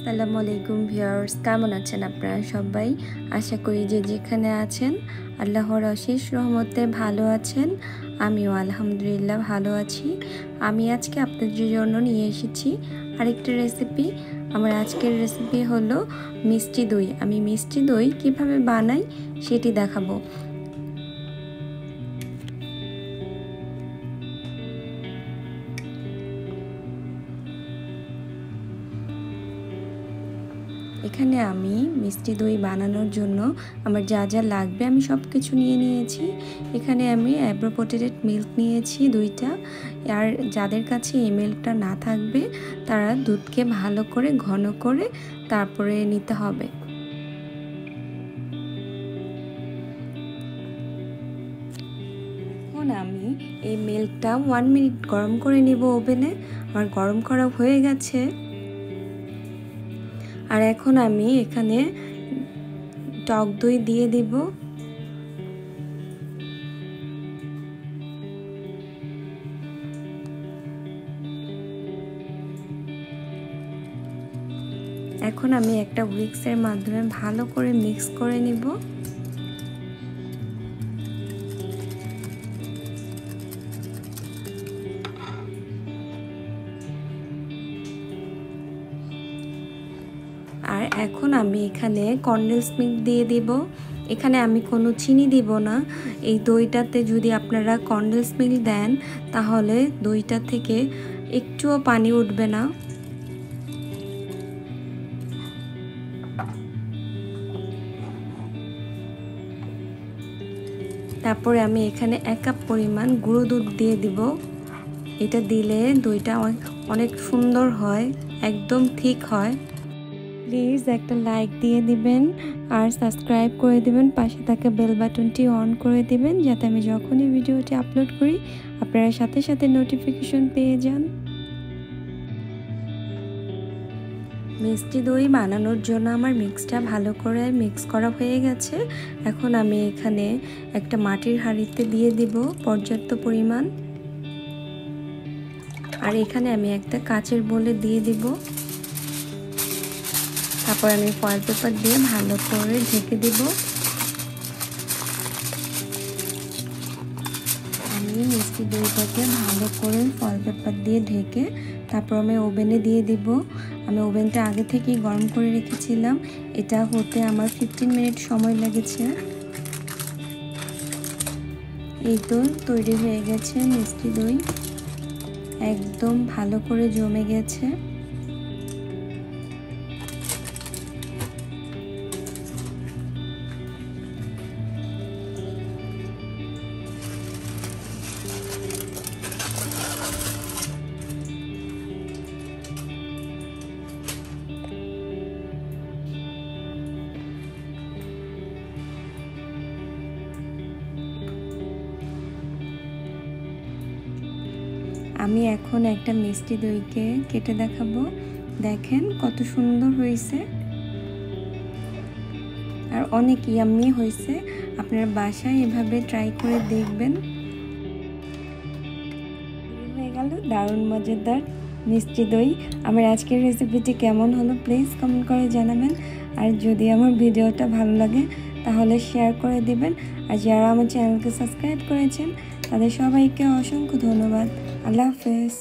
আসসালামু আলাইকুম ভিউয়ার্স, কেমন আছেন আপনারা সবাই? আশা করি যে যেখানে আছেন আল্লাহর অশেষ রহমতে ভালো আছেন। আমিও আলহামদুলিল্লাহ ভালো আছি। আমি আজকে আপনাদের জন্য নিয়ে এসেছি আরেকটা রেসিপি। আমার আজকের রেসিপি হলো মিষ্টি দই। আমি মিষ্টি দই কিভাবে বানাই সেটি দেখাবো। এখানে আমি মিষ্টি দই বানানোর জন্য আমার যা যা লাগবে আমি সব কিছু নিয়ে নিয়েছি। এখানে আমি এব্রোপটেটেড মিল্ক নিয়েছি 2টা। আর যাদের কাছে এই মিল্কটা না থাকবে তারা দুধকে ভালো করে ঘন করে তারপরে নিতে হবে। এখন আমি এই মিল্কটা 1 মিনিট গরম করে নিব ওভেনে। আমার গরম করা হয়ে গেছে। আর এখন আমি এখানে টক দই দিয়ে দিব। এখন আমি একটা হুইস্কের মাধ্যমে ভালো করে মিক্স করে নিব। আর এখন আমি এখানে কনডেন্স মিল্ক দিয়ে দিব। এখানে আমি কোনো চিনি দিব না। এই দইটাতে যদি আপনারা কনডেন্স মিল্ক দেন তাহলে দইটা থেকে একটুও পানি উঠবে না। তারপরে আমি এখানে 1 কাপ পরিমাণ গুঁড়ো দুধ দিয়ে দিব। এটা দিলে দইটা অনেক সুন্দর হয়, একদম ঠিক হয়। প্লিজ একটা লাইক দিয়ে দিবেন আর সাবস্ক্রাইব করে দিবেন, পাশে থাকা বেল বাটনটি অন করে দিবেন যাতে আমি যখনই ভিডিওটি আপলোড করি আপনারা সাথে সাথে নোটিফিকেশন পেয়ে যান। মিষ্টি দই বানানোর জন্য আমার মিক্সটা ভালো করে মিক্স করা হয়ে গেছে। এখন আমি এখানে একটা মাটির হাঁড়িতে দিয়ে দিব পর্যাপ্ত পরিমাণ। আর এখানে আমি একটা কাচের বোলে দিয়ে দিব। তারপর আমি ফয়েল পেপার দিয়ে ভালো করে ঢেকে দিব। আমি মিষ্টি দইটাকে ভালো করে ফয়েল পেপার দিয়ে ঢেকে তারপর আমি ওভেনে দিয়ে দিব। আমি ওভেনটা আগে থেকেই গরম করে রেখেছিলাম। এটা হতে আমার 15 মিনিট সময় লেগেছে। এই তো তৈরি হয়ে গেছে মিষ্টি দই, একদম ভালো করে জমে গেছে। আমি এখন একটা মিষ্টি দইকে কেটে দেখাবো। দেখেন কত সুন্দর হয়েছে আর অনেক ইয়াম্মি হয়েছে। আপনারা বাসায় এভাবে ট্রাই করে দেখবেন। হয়ে গেল দারুণ মজাদার মিষ্টি দই। আমার আজকের রেসিপিটি কেমন হলো প্লিজ কমেন্ট করে জানাবেন। আর যদি আমার ভিডিওটা ভালো লাগে তাহলে শেয়ার করে দিবেন। আর যারা আমার চ্যানেলকে সাবস্ক্রাইব করেছেন তাদের সবাইকে অসংখ্য ধন্যবাদ। আল্লাহ হাফেজ।